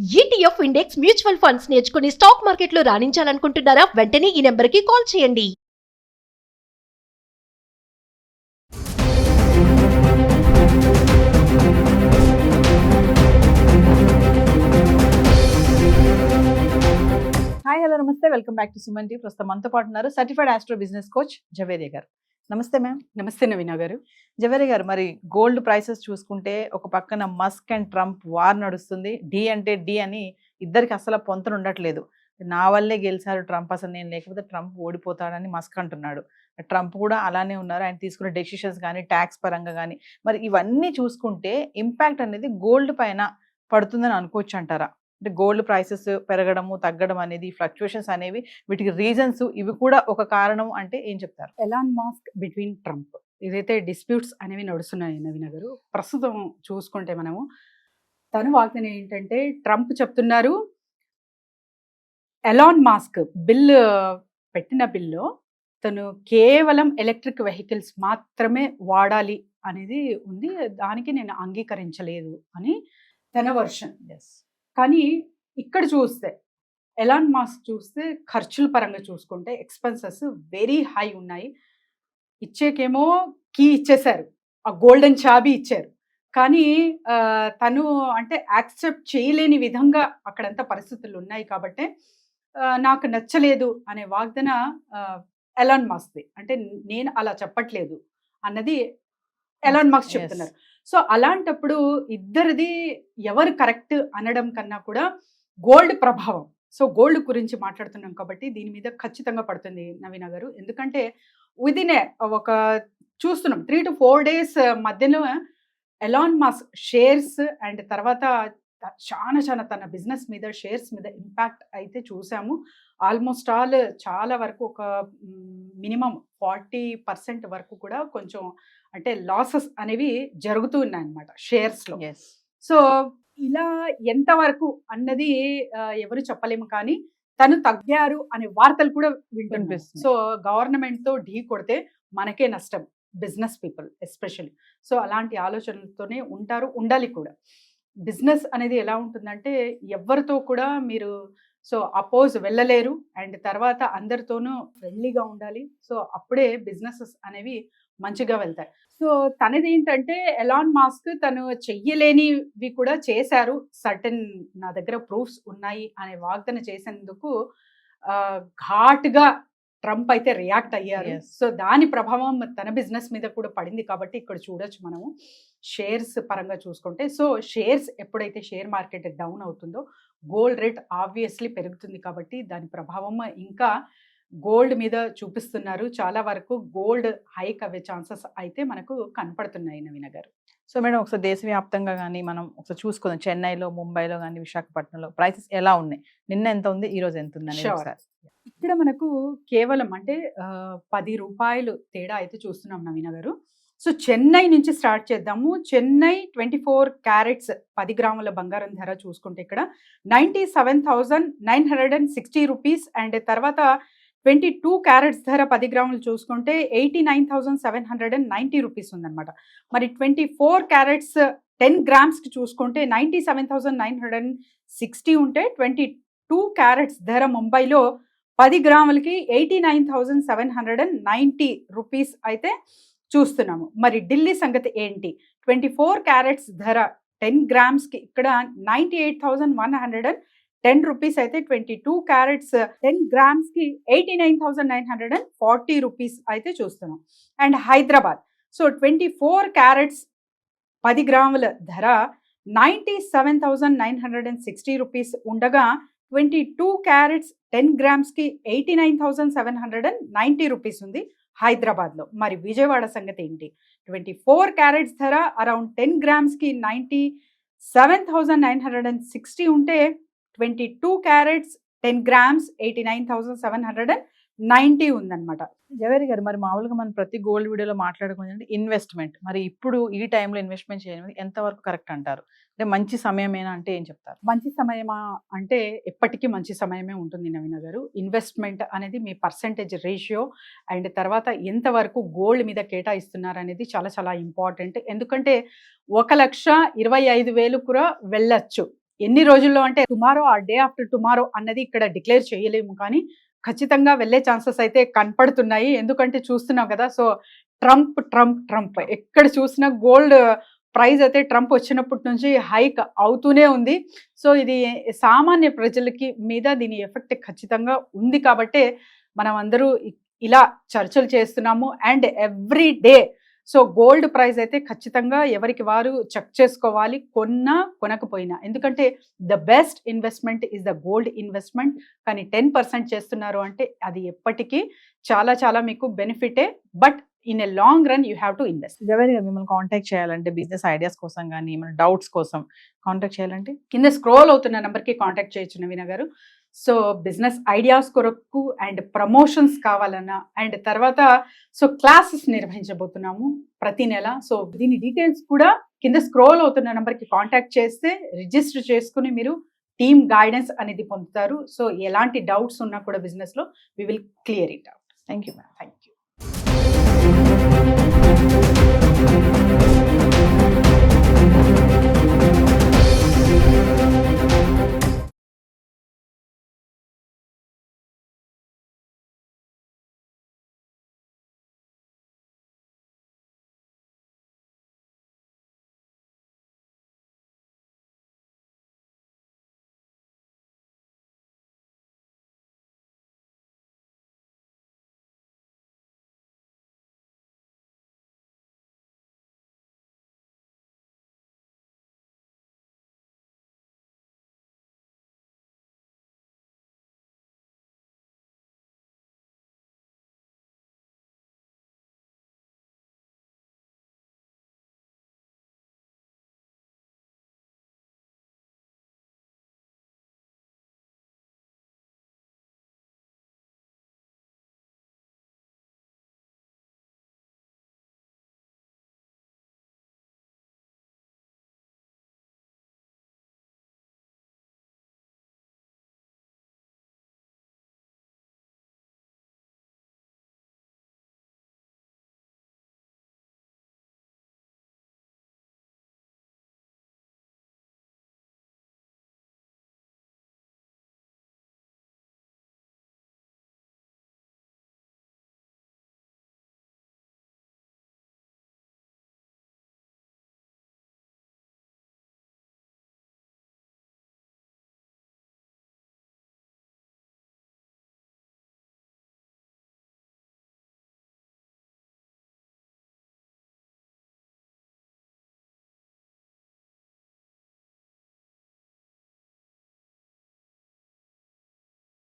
ETF index mutual funds నేర్చుకుని stock మార్కెట్లో రాణించాలనుకుంటున్నారా? వెంటనే ఈ నెంబర్కి కాల్ చేయండి. హాయ్ హలో నమస్తే, welcome back to Suman T. ప్రస్తుతం మనతో పాటు ఉన్నారు certified astro business coach Javeria గారు. నమస్తే మ్యామ్. నమస్తే నవీనా గారు. జవేరియా గారు, మరి గోల్డ్ ప్రైసెస్ చూసుకుంటే ఒక పక్కన మస్క్ అండ్ ట్రంప్ వార్ నడుస్తుంది. డి అంటే డి అని ఇద్దరికి అసలు పొంతన ఉండట్లేదు. నా వల్లే గెలిచారు ట్రంప్, అసలు నేను లేకపోతే ట్రంప్ ఓడిపోతాడని మస్క్ అంటున్నాడు. ట్రంప్ కూడా అలానే ఉన్నారు. ఆయన తీసుకునే డెసిషన్స్ కానీ ట్యాక్స్ పరంగా కానీ, మరి ఇవన్నీ చూసుకుంటే ఇంపాక్ట్ అనేది గోల్డ్ పైన పడుతుందని అనుకోవచ్చు అంటారా? అంటే గోల్డ్ ప్రైసెస్ పెరగడము తగ్గడం అనేది, ఫ్లక్చుయేషన్స్ అనేవి, వీటికి రీజన్స్ ఇవి కూడా ఒక కారణం అంటే ఏం చెప్తారు? ఎలాన్ మాస్క్ బిట్వీన్ ట్రంప్, ఏదైతే డిస్ప్యూట్స్ అనేవి నడుస్తున్నాయి నవీన గారు, ప్రస్తుతం చూసుకుంటే మనము తను వాగ్దానం ఏంటంటే, ట్రంప్ చెప్తున్నారు ఎలాన్ మాస్క్ పెట్టిన బిల్లో తను కేవలం ఎలక్ట్రిక్ వెహికల్స్ మాత్రమే వాడాలి అనేది ఉంది, దానికి నేను అంగీకరించలేదు అని తన వర్షన్. కానీ ఇక్కడ చూస్తే ఎలాన్ మాస్క్ చూస్తే ఖర్చుల పరంగా చూసుకుంటే ఎక్స్పెన్సెస్ వెరీ హై ఉన్నాయి. ఇచ్చేకేమో కీ ఇచ్చేశారు, ఆ గోల్డెన్ చాబీ ఇచ్చారు, కానీ తను అంటే యాక్సెప్ట్ చేయలేని విధంగా అక్కడంతా పరిస్థితులు ఉన్నాయి. కాబట్టి నాకు నచ్చలేదు అనే వాగ్దాన ఎలాన్ మాస్క్ది. అంటే నేను అలా చెప్పట్లేదు అన్నది ఎలాన్ మాస్క్ చెప్తున్నారు. సో అలాంటప్పుడు ఇద్దరిది ఎవరు కరెక్ట్ అనడం కన్నా కూడా గోల్డ్ ప్రభావం. సో గోల్డ్ గురించి మాట్లాడుతున్నాం కాబట్టి దీని మీద ఖచ్చితంగా పడుతుంది నవీన గారు. ఎందుకంటే విదిన్ ఒక చూస్తున్నాం 3 to 4 days మధ్యలో ఎలాన్ మాస్క్ షేర్స్ అండ్ తర్వాత చాలా తన బిజినెస్ మీద, షేర్స్ మీద ఇంపాక్ట్ అయితే చూసాము. ఆల్మోస్ట్ ఆల్ చాలా వరకు ఒక మినిమం 40% వరకు కూడా కొంచెం అంటే లాసెస్ అనేవి జరుగుతూ ఉన్నాయి అన్నమాట షేర్స్లో. సో ఇలా ఎంతవరకు అన్నది ఎవరు చెప్పలేము, కానీ తను తగ్గారు అనే వార్తలు కూడా వింటున్నాం. సో గవర్నమెంట్తో ఢీ కొడితే మనకే నష్టం, బిజినెస్ పీపుల్ ఎస్పెషల్లీ. సో అలాంటి ఆలోచనలతోనే ఉంటారు, ఉండాలి కూడా. బిజినెస్ అనేది ఎలా ఉంటుందంటే ఎవరితో కూడా మీరు సో అపోజ్ వెళ్ళలేరు, అండ్ తర్వాత అందరితోనూ ఫ్రెండ్లీగా ఉండాలి. సో అప్పుడే బిజినెసెస్ అనేవి మంచిగా వెళ్తాయి. సో తనది ఏంటంటే ఎలాన్ మాస్క్ తను చెయ్యలేనివి కూడా చేశారు, సర్టన్ నా దగ్గర ప్రూఫ్స్ ఉన్నాయి అనే వాగ్దానం చేసేందుకు ఘాటుగా ట్రంప్ అయితే రియాక్ట్ అయ్యారు. సో దాని ప్రభావం తన బిజినెస్ మీద కూడా పడింది. కాబట్టి ఇక్కడ చూడొచ్చు మనము షేర్స్ పరంగా చూసుకుంటే, సో షేర్స్ ఎప్పుడైతే షేర్ మార్కెట్ డౌన్ అవుతుందో గోల్డ్ రేట్ ఆబ్వియస్లీ పెరుగుతుంది. కాబట్టి దాని ప్రభావం ఇంకా గోల్డ్ మీద చూపిస్తున్నారు. చాలా వరకు గోల్డ్ హైక్ అవ్వే ఛాన్సెస్ అయితే మనకు కనపడుతున్నాయి నవీన గారు. సో మేడం, ఒకసారి దేశవ్యాప్తంగా కానీ మనం ఒకసారి చూసుకుందాం, చెన్నైలో, ముంబైలో కానీ, విశాఖపట్నంలో ప్రైసెస్ ఎలా ఉన్నాయి? నిన్న ఎంత ఉంది, ఈ రోజు ఎంత ఉంది? ఇక్కడ మనకు కేవలం అంటే 10 రూపాయలు తేడా అయితే చూస్తున్నాం నవీన గారు. సో చెన్నై నుంచి స్టార్ట్ చేద్దాము. చెన్నై 24 క్యారెట్స్ 10 గ్రాముల బంగారం ధర చూసుకుంటే ఇక్కడ 97,960 రూపీస్, అండ్ తర్వాత 22 క్యారెట్స్ ధర 10 గ్రాములు చూసుకుంటే 89,790 రూపీస్ ఉందన్నమాట. మరి 24 క్యారెట్స్ 10 గ్రామ్స్కి చూసుకుంటే 97,960 ఉంటే 22 క్యారెట్స్ ధర ముంబైలో 10 గ్రాములకి 89,790 రూపీస్ అయితే చూస్తున్నాము. మరి ఢిల్లీ సంగతి ఏంటి? 24 క్యారెట్స్ ధర 10 గ్రామ్స్కి ఇక్కడ 98,110 రూపీస్ అయితే 22 క్యారెట్స్ 10 గ్రామ్స్కి 89,940 రూపీస్ అయితే చూస్తున్నాం. అండ్ హైదరాబాద్, సో 24 క్యారెట్స్ 10 గ్రాముల ధర 97,960 రూపీస్ ఉండగా 22 క్యారెట్స్ 10 గ్రామ్స్కి 89,790 రూపీస్ ఉంది హైదరాబాద్లో. మరి విజయవాడ సంగతి ఏంటి? 24 క్యారెట్స్ ధర అరౌండ్ 10 గ్రామ్స్కి 97,960 ఉంటే 22 క్యారెట్స్ 10 గ్రామ్స్ 89,790 ఉందన్నమాట. జవేరి గారు, మరి మామూలుగా మనం ప్రతి గోల్డ్ వీడియోలో మాట్లాడుకుంటే ఇన్వెస్ట్మెంట్, మరి ఇప్పుడు ఈ టైంలో ఇన్వెస్ట్మెంట్ చేయడం ఎంతవరకు కరెక్ట్ అంటారు? అంటే మంచి సమయమేనా అంటే ఏం చెప్తారు? మంచి సమయమా అంటే ఎప్పటికీ మంచి సమయమే ఉంటుంది నవీన గారు. ఇన్వెస్ట్మెంట్ అనేది మీ పర్సంటేజ్ రేషియో అండ్ తర్వాత ఎంతవరకు గోల్డ్ మీద కేటాయిస్తున్నారు అనేది చాలా చాలా ఇంపార్టెంట్. ఎందుకంటే 1,25,000 కూడా వెళ్ళచ్చు ఎన్ని రోజుల్లో అంటే టుమారో ఆ డే ఆఫ్టర్ టుమారో అన్నది ఇక్కడ డిక్లేర్ చేయలేము, కానీ ఖచ్చితంగా వెళ్ళే ఛాన్సెస్ అయితే కనపడుతున్నాయి. ఎందుకంటే చూస్తున్నాం కదా, సో ట్రంప్ ట్రంప్ ట్రంప్ ఎక్కడ చూసినా గోల్డ్ ప్రైస్ అయితే ట్రంప్ వచ్చినప్పటి నుంచి హైక్ అవుతూనే ఉంది. సో ఇది సామాన్య ప్రజలకి మీద దీని ఎఫెక్ట్ ఖచ్చితంగా ఉంది కాబట్టే మనం అందరూ ఇలా చర్చలు చేస్తున్నాము. And every day so gold price అయితే ఖచ్చితంగా ఎవరికి వారు చెక్ చేసుకోవాలి, కొనకపోయినా. ఎందుకంటే the best investment is the gold investment. కానీ 10% చేస్తున్నారు అంటే అది ఎప్పటికీ చాలా చాలా మీకు బెనిఫిటే. But in a long run you have to invest. Zaveri గారు, మిమ్మల్ని కాంటాక్ట్ చేయాలంటే బిజినెస్ ఐడియాస్ కోసం కానీ ఏమైనా డౌట్స్ కోసం కాంటాక్ట్ చేయాలంటే కింద స్క్రోల్ అవుతున్న నెంబర్కి కాంటాక్ట్ చేయొచ్చు నవీన గారు. సో బిజినెస్ ఐడియాస్ కొరకు అండ్ ప్రమోషన్స్ కావాలన్నా, అండ్ తర్వాత సో క్లాసెస్ నిర్వహించబోతున్నాము ప్రతి నెల. సో దీని డీటెయిల్స్ కూడా కింద స్క్రోల్ అవుతున్న నెంబర్కి కాంటాక్ట్ చేస్తే రిజిస్టర్ చేసుకుని మీరు టీమ్ గైడెన్స్ అనేది పొందుతారు. సో ఎలాంటి డౌట్స్ ఉన్నా కూడా బిజినెస్లో we will clear it out. Thank you ma'am. Thank you.